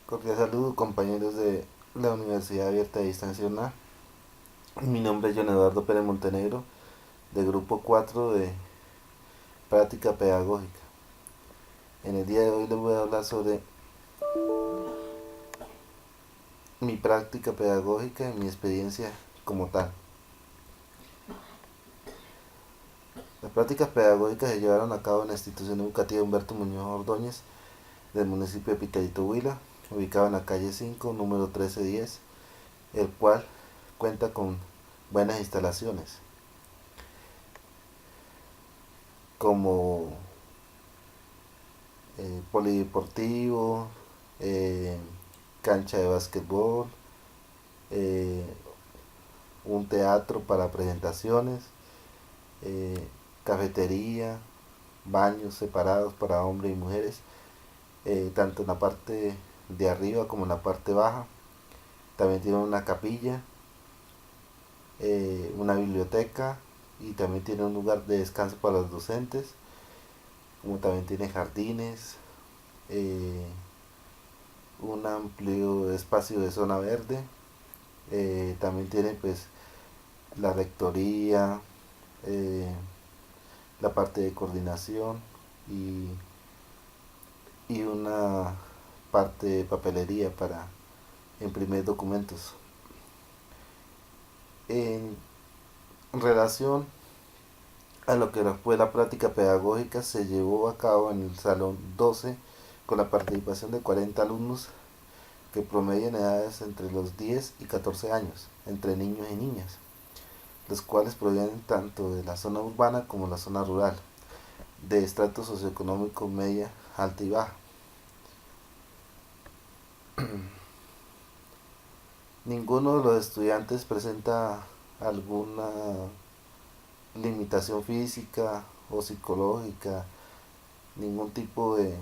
Cordial saludo, compañeros de la Universidad Abierta de Distancia UNA. Mi nombre es John Eduardo Pérez Montenegro, de Grupo 4 de Práctica Pedagógica. En el día de hoy les voy a hablar sobre mi práctica pedagógica y mi experiencia como tal. Las prácticas pedagógicas se llevaron a cabo en la institución educativa Humberto Muñoz Ordóñez del municipio de Pitalito Huila, ubicado en la calle 5, número 1310, el cual cuenta con buenas instalaciones, como polideportivo, eh, cancha de básquetbol, eh, un teatro para presentaciones, eh, cafetería, baños separados para hombres y mujeres, tanto en la parte de arriba como en la parte baja. También tiene una capilla, una biblioteca y también tiene un lugar de descanso para los docentes, como también tiene jardines, eh, un amplio espacio de zona verde. También tiene pues la rectoría, eh, la parte de coordinación y, y una parte de papelería para imprimir documentos. En relación a lo que fue la práctica pedagógica, se llevó a cabo en el Salón 12 con la participación de 40 alumnos que promedian edades entre los 10 y 14 años, entre niños y niñas, los cuales provienen tanto de la zona urbana como la zona rural, de estrato socioeconómico media, alta y baja. Ninguno de los estudiantes presenta alguna limitación física o psicológica, ningún tipo de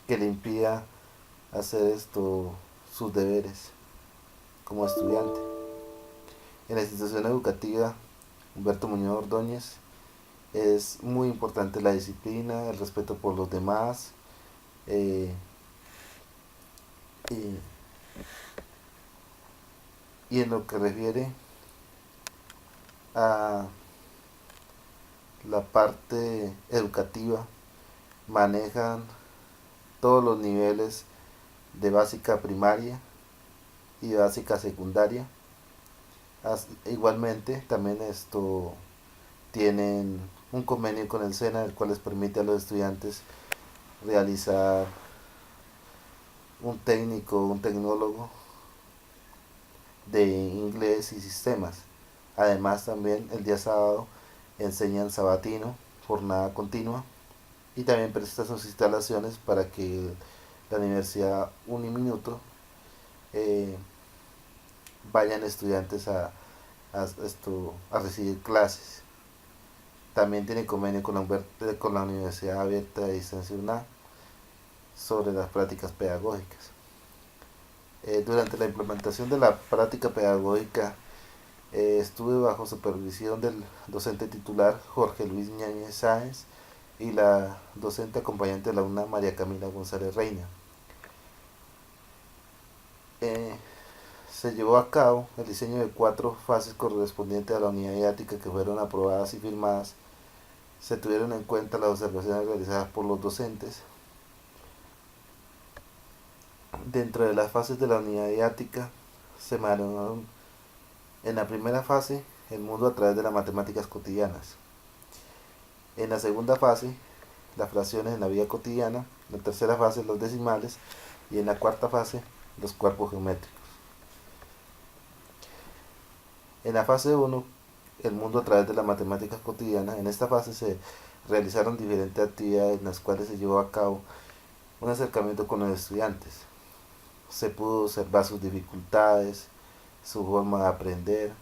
que le impida hacer sus deberes como estudiante. En la institución educativa Humberto Muñoz Ordóñez es muy importante la disciplina, el respeto por los demás, eh, y, y en lo que refiere a la parte educativa, manejan todos los niveles de básica primaria y de básica secundaria. Igualmente también tienen un convenio con el SENA, el cual les permite a los estudiantes realizar un técnico, un tecnólogo de inglés y sistemas. Además también el día sábado enseñan sabatino, jornada continua, y también presta sus instalaciones para que la Universidad Uniminuto eh, vayan estudiantes a recibir clases. También tiene convenio con la Universidad Abierta de Distancia UNA sobre las prácticas pedagógicas. Durante la implementación de la práctica pedagógica estuve bajo supervisión del docente titular Jorge Luis Ñañez Sáenz y la docente acompañante de la UNA María Camila González Reina. Eh, Se llevó a cabo el diseño de 4 fases correspondientes a la unidad didáctica que fueron aprobadas y firmadas. Se tuvieron en cuenta las observaciones realizadas por los docentes. Dentro de las fases de la unidad didáctica se manejaron en la primera fase el mundo a través de las matemáticas cotidianas. En la segunda fase las fracciones en la vida cotidiana. En la tercera fase los decimales y en la cuarta fase los cuerpos geométricos. En la fase 1 el mundo a través de las matemáticas cotidianas. En esta fase se realizaron diferentes actividades en las cuales se llevó a cabo un acercamiento con los estudiantes. Se pudo observar sus dificultades, su forma de aprender.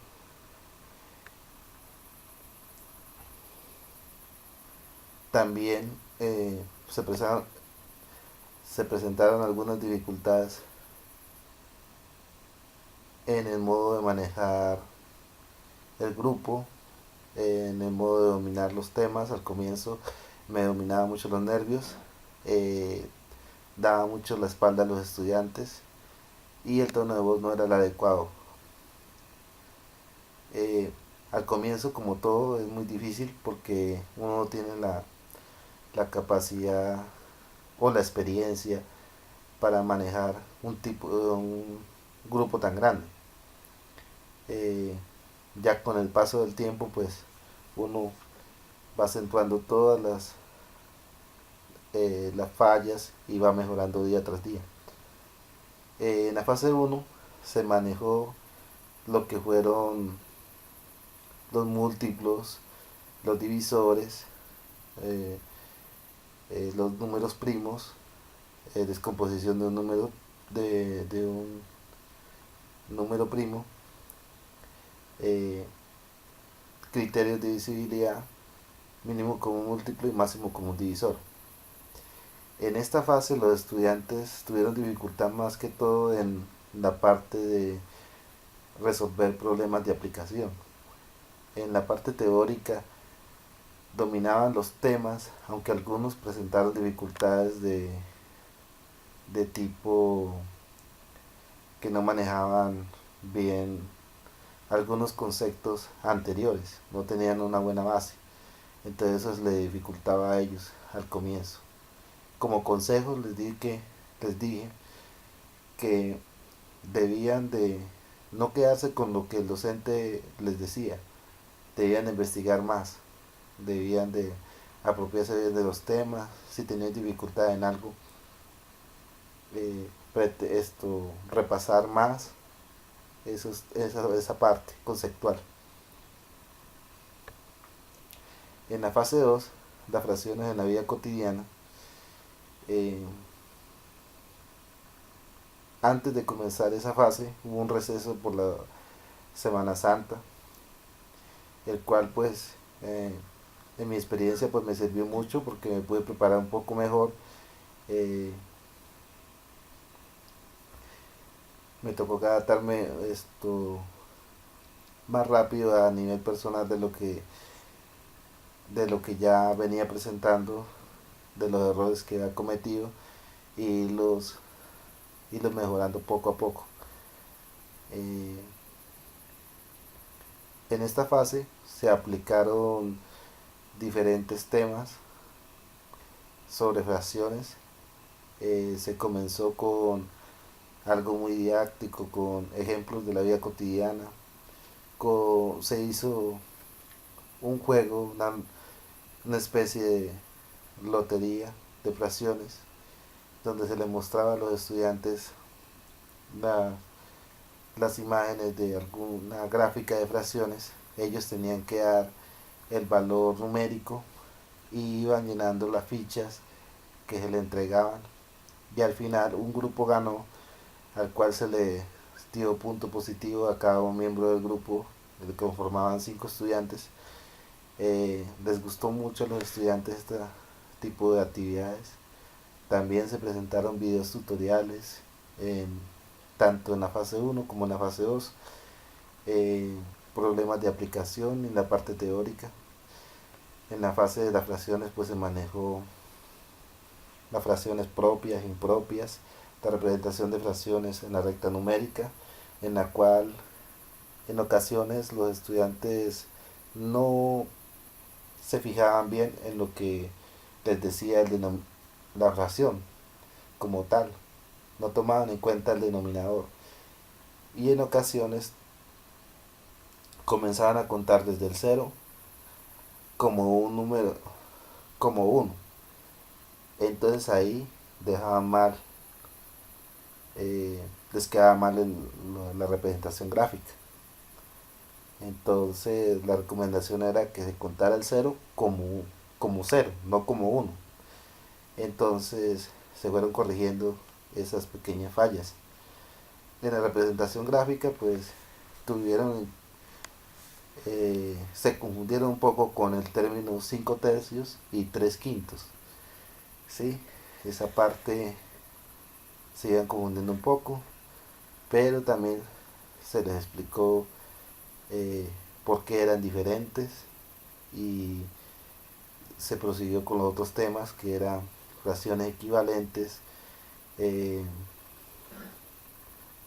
También se presentaron algunas dificultades en el modo de manejar el grupo, en el modo de dominar los temas. Al comienzo me dominaba mucho los nervios. daba mucho la espalda a los estudiantes y el tono de voz no era el adecuado. Eh, Al comienzo, como todo, es muy difícil porque uno no tiene la capacidad o la experiencia para manejar un grupo tan grande. Eh, ya con el paso del tiempo, pues uno va acentuando todas las fallas y va mejorando día tras día. En la fase uno se manejó lo que fueron los múltiplos, los divisores, eh, los números primos, descomposición de un número primo, eh, criterios de divisibilidad, mínimo común múltiplo y máximo común divisor. En esta fase los estudiantes tuvieron dificultad más que todo en la parte de resolver problemas de aplicación. En la parte teórica dominaban los temas, aunque algunos presentaron dificultades de tipo que no manejaban bien algunos conceptos anteriores, no tenían una buena base, entonces eso les dificultaba a ellos al comienzo. Como consejo les dije que debían de no quedarse con lo que el docente les decía, debían de investigar más, debían de apropiarse de los temas, si tenían dificultad en algo, repasar más esa parte conceptual. En la fase 2, las fracciones en la vida cotidiana, eh, antes de comenzar esa fase hubo un receso por la Semana Santa, el cual pues en mi experiencia pues me sirvió mucho porque me pude preparar un poco mejor. eh, Me tocó adaptarme más rápido a nivel personal de lo que ya venía presentando, de los errores que había cometido y los mejorando poco a poco. Eh, en esta fase se aplicaron diferentes temas sobre fracciones. Se comenzó con algo muy didáctico, con ejemplos de la vida cotidiana. Se hizo un juego, una especie de lotería de fracciones, donde se le mostraba a los estudiantes la, las imágenes de alguna gráfica de fracciones. Ellos tenían que dar el valor numérico y iban llenando las fichas que se le entregaban. Y al final un grupo ganó, al cual se le dio punto positivo a cada miembro del grupo, del que conformaban 5 estudiantes. Les gustó mucho a los estudiantes este tipo de actividades. También se presentaron videos tutoriales, en, tanto en la fase 1 como en la fase 2, eh, problemas de aplicación en la parte teórica. En la fase de las fracciones pues se manejó las fracciones propias, impropias, la representación de fracciones en la recta numérica, en la cual en ocasiones los estudiantes no se fijaban bien en lo que les decía la fracción como tal, no tomaban en cuenta el denominador y en ocasiones comenzaban a contar desde el cero como un número, como uno. Entonces ahí dejaban mal, les quedaba mal la representación gráfica. Entonces la recomendación era que se contara el cero como cero, no como uno. Entonces se fueron corrigiendo esas pequeñas fallas. En la representación gráfica pues se confundieron un poco con el término 5 tercios y 3 quintos. ¿Sí? Esa parte se iban confundiendo un poco, pero también se les explicó por qué eran diferentes y se prosiguió con los otros temas que eran fracciones equivalentes, Eh,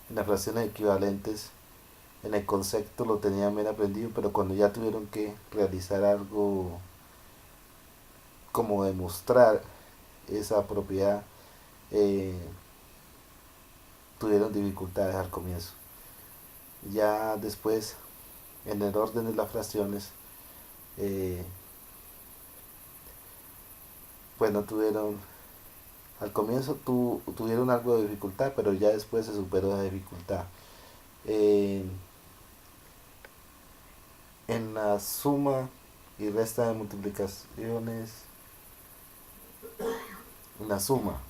en las fracciones equivalentes, en el concepto lo tenían bien aprendido, pero cuando ya tuvieron que realizar algo como demostrar esa propiedad, eh, tuvieron dificultades al comienzo. Ya después, en el orden de las fracciones, eh, pues no tuvieron, al comienzo tuvieron algo de dificultad, pero ya después se superó esa dificultad. Eh, en la suma y resta de multiplicaciones, en la suma,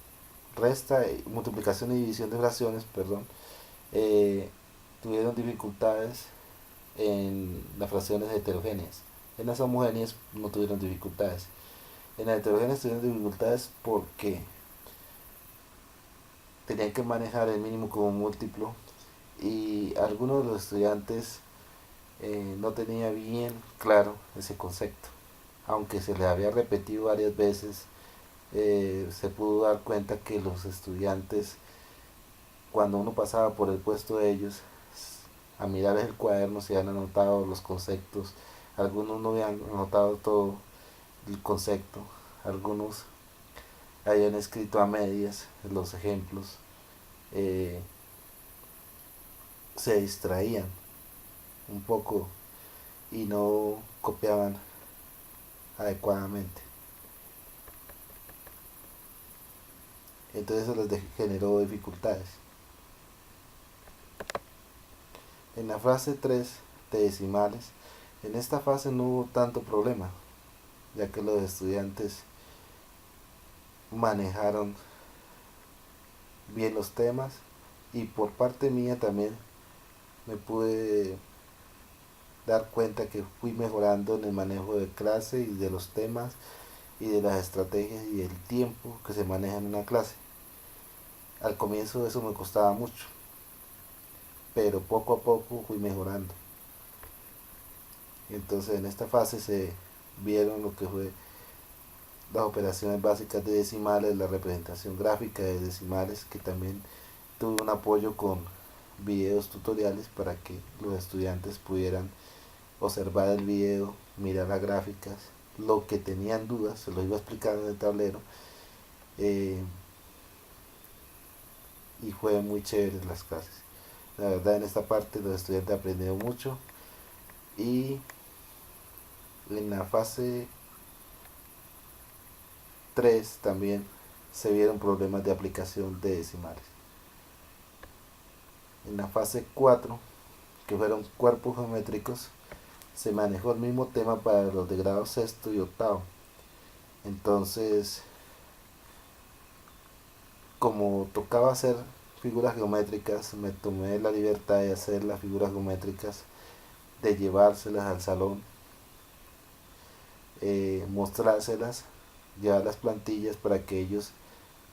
resta, multiplicación y división de fracciones, perdón, eh, tuvieron dificultades en las fracciones heterogéneas. En las homogéneas no tuvieron dificultades. En las heterogéneas tuvieron dificultades porque tenían que manejar el mínimo como múltiplo y algunos de los estudiantes no tenía bien claro ese concepto. Aunque se les había repetido varias veces, se pudo dar cuenta que los estudiantes, cuando uno pasaba por el puesto de ellos, a mirar el cuaderno se habían anotado los conceptos, algunos no habían anotado todo el concepto, algunos habían escrito a medias los ejemplos, eh, se distraían un poco y no copiaban adecuadamente. Entonces eso les generó dificultades. En la fase 3 de decimales, en esta fase no hubo tanto problema, ya que los estudiantes manejaron bien los temas y por parte mía también me pude dar cuenta que fui mejorando en el manejo de clase y de los temas y de las estrategias y el tiempo que se maneja en una clase. Al comienzo eso me costaba mucho, pero poco a poco fui mejorando. Entonces en esta fase se vieron lo que fue las operaciones básicas de decimales, la representación gráfica de decimales, que también tuve un apoyo con videos tutoriales para que los estudiantes pudieran observar el video, mirar las gráficas, lo que tenían dudas, se lo iba explicando en el tablero, eh, y fue muy chévere las clases. La verdad en esta parte los estudiantes aprendieron mucho y en la fase 3 también se vieron problemas de aplicación de decimales. En la fase 4, que fueron cuerpos geométricos, se manejó el mismo tema para los de grado sexto y octavo. Entonces, como tocaba hacer figuras geométricas, me tomé la libertad de hacer las figuras geométricas, de llevárselas al salón, mostrárselas, llevar las plantillas para que ellos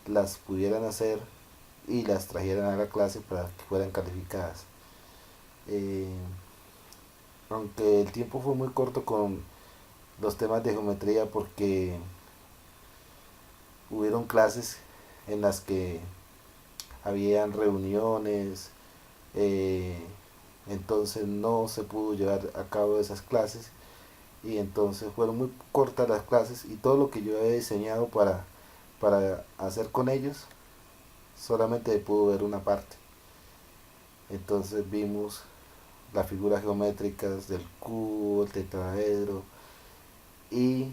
las pudieran hacer y las trajeran a la clase para que fueran calificadas. Eh, Aunque el tiempo fue muy corto con los temas de geometría porque hubieron clases en las que habían reuniones, eh, entonces no se pudo llevar a cabo esas clases y entonces fueron muy cortas las clases y todo lo que yo había diseñado para hacer con ellos solamente pudo ver una parte. Entonces vimos las figuras geométricas del cubo, el tetraedro y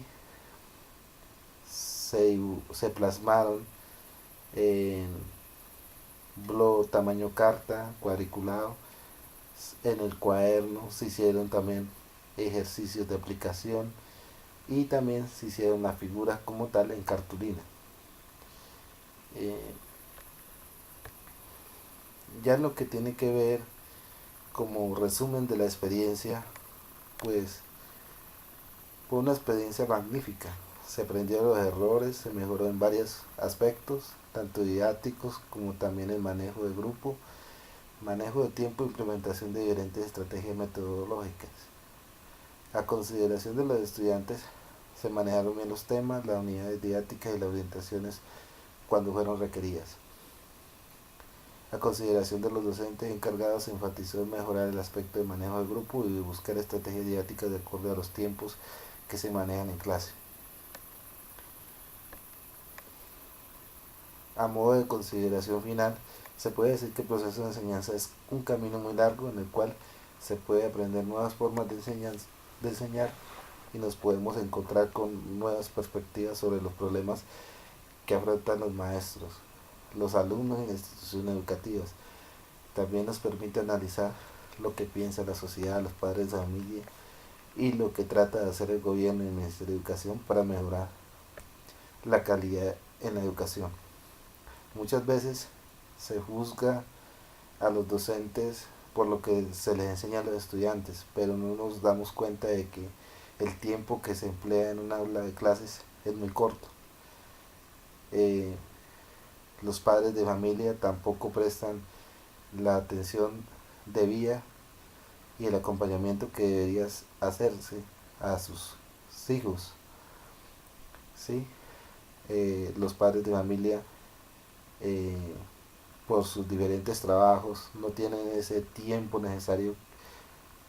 se plasmaron en blog tamaño carta, cuadriculado. En el cuaderno se hicieron también ejercicios de aplicación y también se hicieron las figuras como tal en cartulina. Eh, ya en lo que tiene que ver como resumen de la experiencia, pues fue una experiencia magnífica. Se aprendieron los errores, se mejoró en varios aspectos, tanto didácticos como también el manejo de grupo, manejo de tiempo e implementación de diferentes estrategias metodológicas. A consideración de los estudiantes, se manejaron bien los temas, las unidades didácticas y las orientaciones cuando fueron requeridas. La consideración de los docentes encargados enfatizó en mejorar el aspecto de manejo del grupo y buscar estrategias didácticas de acuerdo a los tiempos que se manejan en clase. A modo de consideración final, se puede decir que el proceso de enseñanza es un camino muy largo en el cual se puede aprender nuevas formas de enseñar y nos podemos encontrar con nuevas perspectivas sobre los problemas que afrontan los maestros, los alumnos y las instituciones educativas. También nos permite analizar lo que piensa la sociedad, los padres de familia y lo que trata de hacer el gobierno y el Ministerio de Educación para mejorar la calidad en la educación. Muchas veces se juzga a los docentes por lo que se les enseña a los estudiantes, pero no nos damos cuenta de que el tiempo que se emplea en un aula de clases es muy corto. Eh, los padres de familia tampoco prestan la atención debida y el acompañamiento que deberías hacerse a sus hijos. ¿Sí? Los padres de familia, eh, por sus diferentes trabajos, no tienen ese tiempo necesario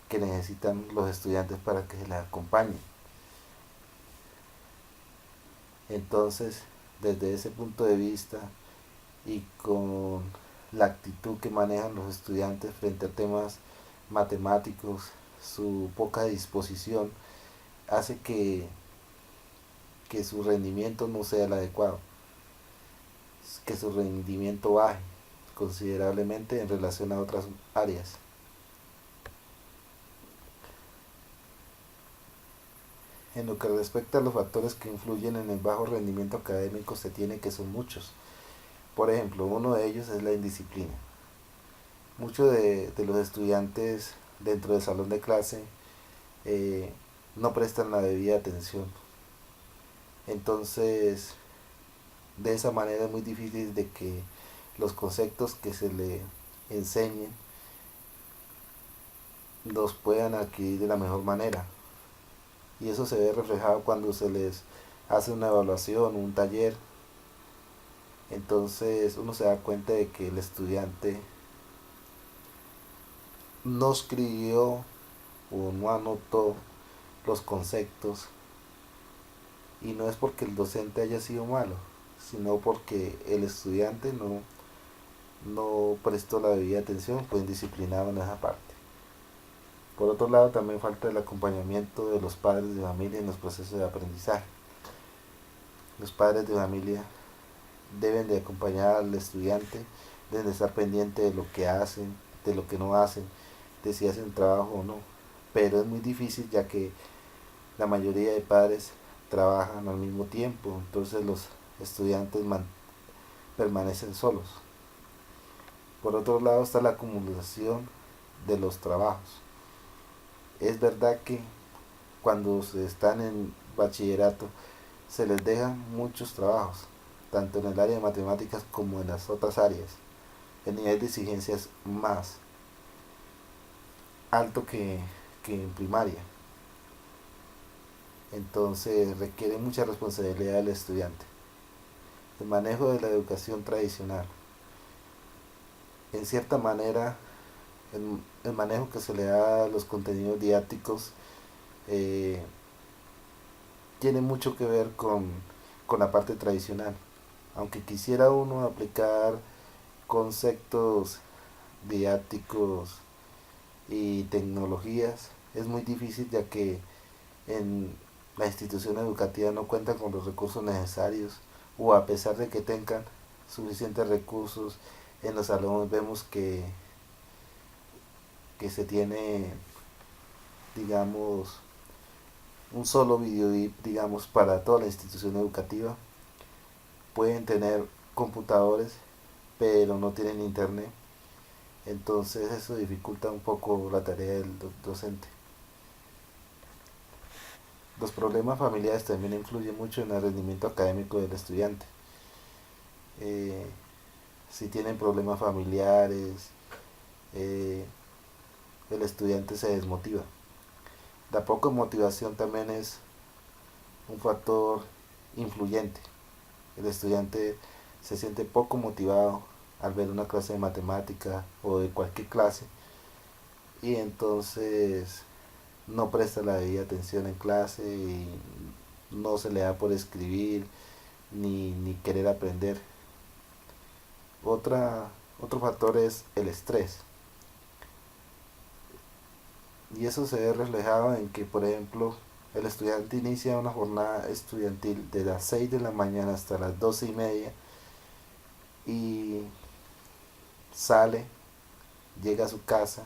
que necesitan los estudiantes para que se les acompañen. Entonces, desde ese punto de vista y con la actitud que manejan los estudiantes frente a temas matemáticos, su poca disposición hace que su rendimiento no sea el adecuado, que su rendimiento baje considerablemente en relación a otras áreas. En lo que respecta a los factores que influyen en el bajo rendimiento académico, se tiene que son muchos. Por ejemplo, uno de ellos es la indisciplina. Muchos de los estudiantes dentro del salón de clase eh, no prestan la debida atención. Entonces, de esa manera es muy difícil de que los conceptos que se le enseñen los puedan adquirir de la mejor manera. Y eso se ve reflejado cuando se les hace una evaluación, un taller. Entonces uno se da cuenta de que el estudiante no escribió o no anotó los conceptos, y no es porque el docente haya sido malo, sino porque el estudiante no prestó la debida atención, fue indisciplinado en esa parte. Por otro lado, también falta el acompañamiento de los padres de familia en los procesos de aprendizaje. Los padres de familia deben de acompañar al estudiante, deben de estar pendientes de lo que hacen, de lo que no hacen, de si hacen trabajo o no. Pero es muy difícil, ya que la mayoría de padres trabajan al mismo tiempo, entonces los estudiantes permanecen solos. Por otro lado está la acumulación de los trabajos. Es verdad que cuando se están en bachillerato se les dejan muchos trabajos, tanto en el área de matemáticas como en las otras áreas. El nivel de exigencia es más alto que en primaria. Entonces requiere mucha responsabilidad del estudiante. El manejo de la educación tradicional. En cierta manera, el manejo que se le da a los contenidos didácticos eh, tiene mucho que ver con la parte tradicional. Aunque quisiera uno aplicar conceptos didácticos y tecnologías, es muy difícil, ya que en la institución educativa no cuentan con los recursos necesarios, o a pesar de que tengan suficientes recursos, en los salones vemos que se tiene, digamos, un solo video, digamos, para toda la institución educativa. Pueden tener computadores, pero no tienen internet. Entonces eso dificulta un poco la tarea del docente. Los problemas familiares también influyen mucho en el rendimiento académico del estudiante. Eh, si tienen problemas familiares, eh, el estudiante se desmotiva. La poca motivación también es un factor influyente. El estudiante se siente poco motivado al ver una clase de matemática o de cualquier clase, y entonces no presta la debida atención en clase y no se le da por escribir ni querer aprender. Otra, Otro factor es el estrés. Y eso se ve reflejado en que, por ejemplo, el estudiante inicia una jornada estudiantil de las 6 de la mañana hasta las 12:30 y sale, llega a su casa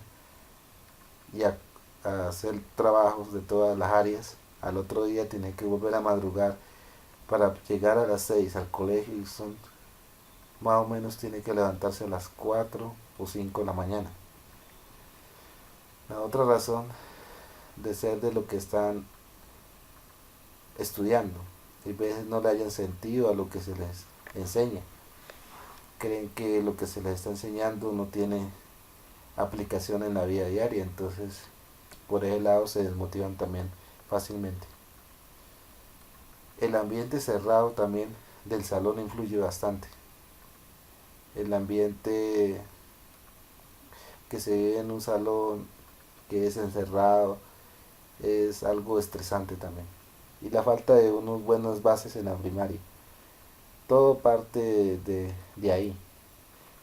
y a hacer trabajos de todas las áreas. Al otro día tiene que volver a madrugar para llegar a las 6 al colegio y son más o menos tiene que levantarse a las 4 o 5 de la mañana. La otra razón de ser de lo que están estudiando, y veces no le hayan sentido a lo que se les enseña. Creen que lo que se les está enseñando no tiene aplicación en la vida diaria, entonces por ese lado se desmotivan también fácilmente. El ambiente cerrado también del salón influye bastante. El ambiente que se vive en un salón que es encerrado es algo estresante también. Y la falta de unas buenas bases en la primaria. Todo parte de ahí.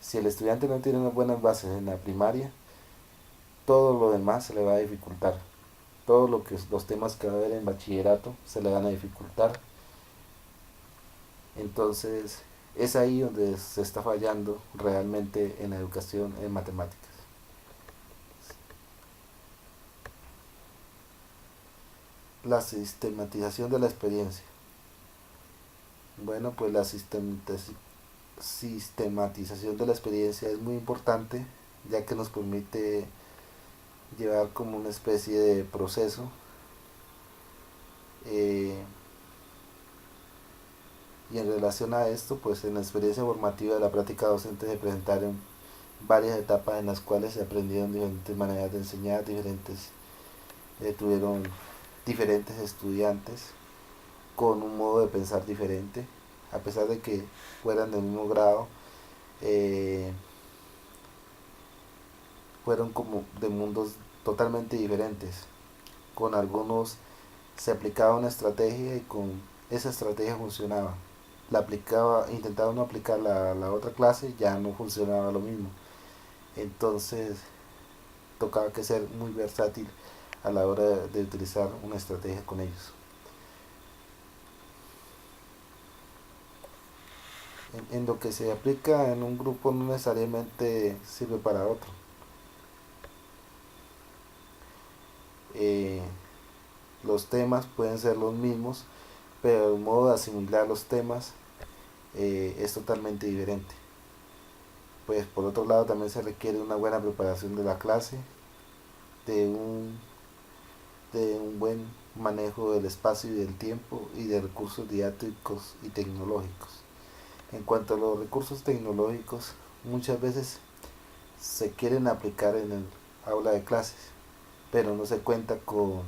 Si el estudiante no tiene unas buenas bases en la primaria, todo lo demás se le va a dificultar. Todo lo que los temas que va a haber en bachillerato se le van a dificultar. Entonces es ahí donde se está fallando realmente en la educación en matemáticas. La sistematización de la experiencia. Bueno, pues la sistematización de la experiencia es muy importante, ya que nos permite llevar como una especie de proceso, eh, y en relación a esto, pues en la experiencia formativa de la práctica docente se presentaron varias etapas en las cuales se aprendieron diferentes maneras de enseñar, tuvieron diferentes estudiantes con un modo de pensar diferente, a pesar de que fueran del mismo grado, eh, fueron como de mundos totalmente diferentes. Con algunos se aplicaba una estrategia y con esa estrategia funcionaba. La aplicaba, intentaba no aplicarla a la otra clase, ya no funcionaba lo mismo. Entonces tocaba que ser muy versátil a la hora de utilizar una estrategia con ellos. En lo que se aplica en un grupo no necesariamente sirve para otro. Eh, los temas pueden ser los mismos, pero el modo de asimilar los temas es totalmente diferente. Pues por otro lado también se requiere una buena preparación de la clase, de un, de un buen manejo del espacio y del tiempo y de recursos didácticos y tecnológicos. En cuanto a los recursos tecnológicos, muchas veces se quieren aplicar en el aula de clases, pero no se cuenta con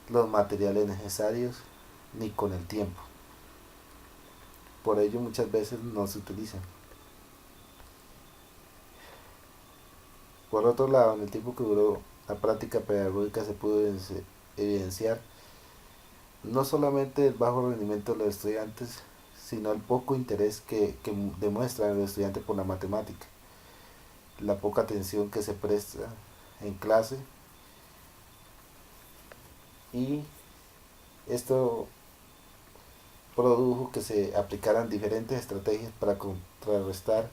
los materiales necesarios ni con el tiempo. Por ello muchas veces no se utilizan. Por otro lado, en el tiempo que duró la práctica pedagógica se pudo evidenciar no solamente el bajo rendimiento de los estudiantes, sino el poco interés que demuestran los estudiantes por la matemática, la poca atención que se presta en clase, y esto produjo que se aplicaran diferentes estrategias para contrarrestar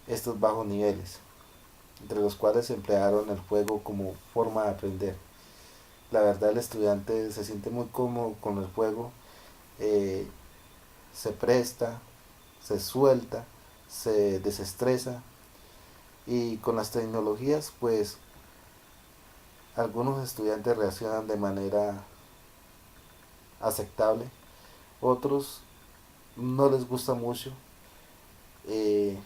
estos bajos niveles, entre los cuales se emplearon el juego como forma de aprender. La verdad el estudiante se siente muy cómodo con el juego, eh, se presta, se suelta, se desestresa, y con las tecnologías pues algunos estudiantes reaccionan de manera aceptable, otros no les gusta mucho, eh,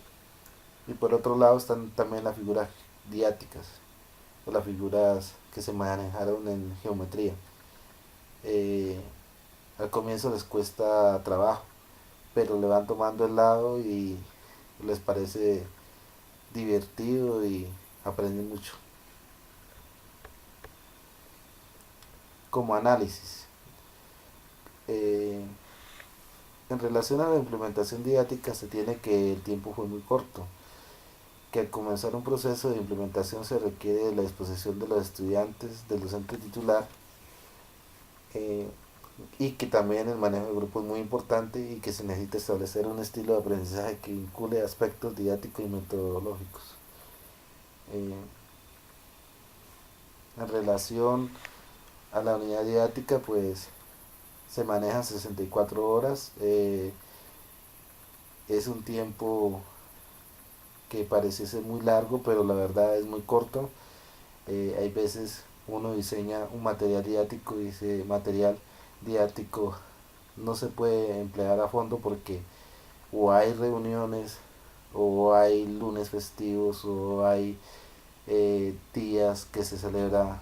y por otro lado están también las figuras didácticas o las figuras que se manejaron en geometría. Eh, Al comienzo les cuesta trabajo, pero le van tomando el lado les parece divertido y aprenden mucho. Como análisis, eh, en relación a la implementación didáctica se tiene que el tiempo fue muy corto, que al comenzar un proceso de implementación se requiere de la disposición de los estudiantes, del docente titular, eh, y que también el manejo de grupo es muy importante y que se necesita establecer un estilo de aprendizaje que vincule aspectos didácticos y metodológicos. Eh, en relación a la unidad didáctica, pues se manejan 64 horas. Es un tiempo que parece ser muy largo, pero la verdad es muy corto. Hay veces uno diseña un material didáctico y ese material didáctico no se puede emplear a fondo porque o hay reuniones o hay lunes festivos o hay días que se celebra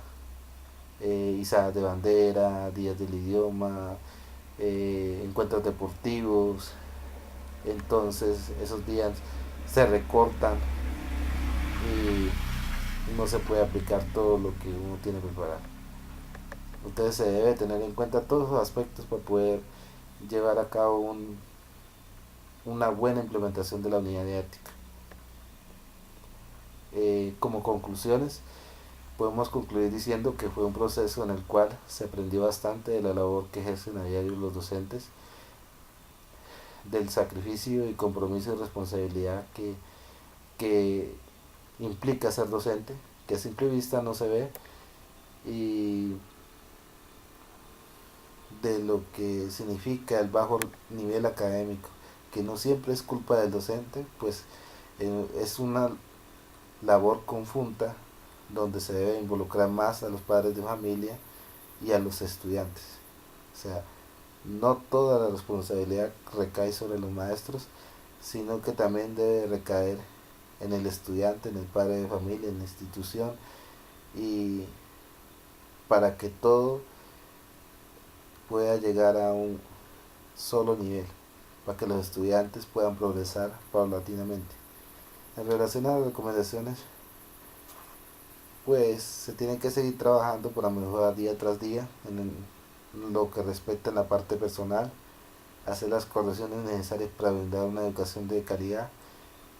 izadas de bandera, días del idioma, encuentros deportivos. Entonces esos días se recortan y no se puede aplicar todo lo que uno tiene preparado. Entonces se debe tener en cuenta todos los aspectos para poder llevar a cabo una buena implementación de la unidad didáctica. Como conclusiones, podemos concluir diciendo que fue un proceso en el cual se aprendió bastante de la labor que ejercen a diario los docentes, del sacrificio y compromiso y responsabilidad que implica ser docente, que a simple vista no se ve, y de lo que significa el bajo nivel académico, que no siempre es culpa del docente, pues es una labor conjunta donde se debe involucrar más a los padres de familia y a los estudiantes. O sea, no toda la responsabilidad recae sobre los maestros, sino que también debe recaer en el estudiante, en el padre de familia, en la institución, y para que todo pueda llegar a un solo nivel, para que los estudiantes puedan progresar paulatinamente. En relación a las recomendaciones, pues se tiene que seguir trabajando para mejorar día tras día en lo que respecta a la parte personal, hacer las correcciones necesarias para brindar una educación de calidad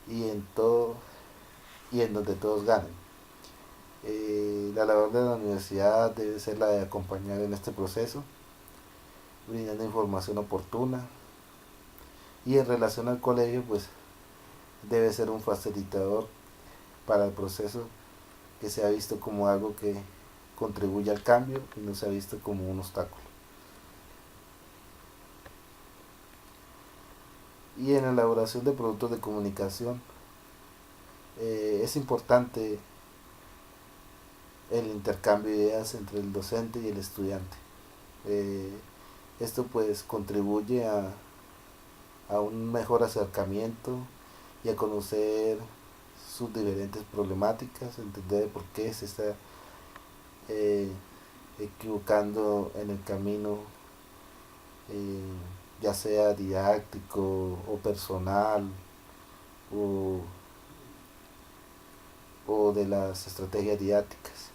y en todo y en donde todos ganen. La labor de la universidad debe ser la de acompañar en este proceso, brindando información oportuna, y en relación al colegio, pues debe ser un facilitador para el proceso, que se ha visto como algo que contribuye al cambio y no se ha visto como un obstáculo. Y en la elaboración de productos de comunicación, es importante el intercambio de ideas entre el docente y el estudiante. Eh, Esto pues contribuye a un mejor acercamiento y a conocer sus diferentes problemáticas, entender por qué se está eh, equivocando en el camino, eh, ya sea didáctico o personal o, o de las estrategias didácticas.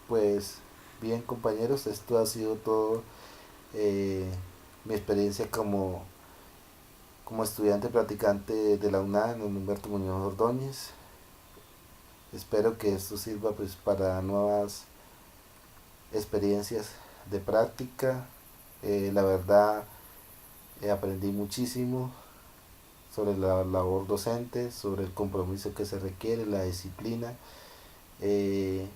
Pues bien, compañeros, esto ha sido todo, eh, mi experiencia como estudiante practicante de la UNAM en Humberto Muñoz Ordóñez. Espero que esto sirva pues para nuevas experiencias de práctica. La verdad, aprendí muchísimo sobre la labor docente, sobre el compromiso que se requiere, la disciplina, eh,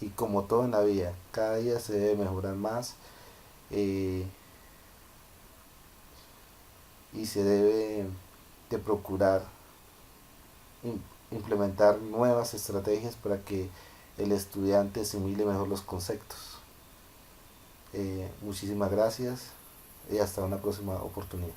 y como todo en la vida, cada día se debe mejorar más, eh, y se debe de procurar implementar nuevas estrategias para que el estudiante asimile mejor los conceptos. Muchísimas gracias y hasta una próxima oportunidad.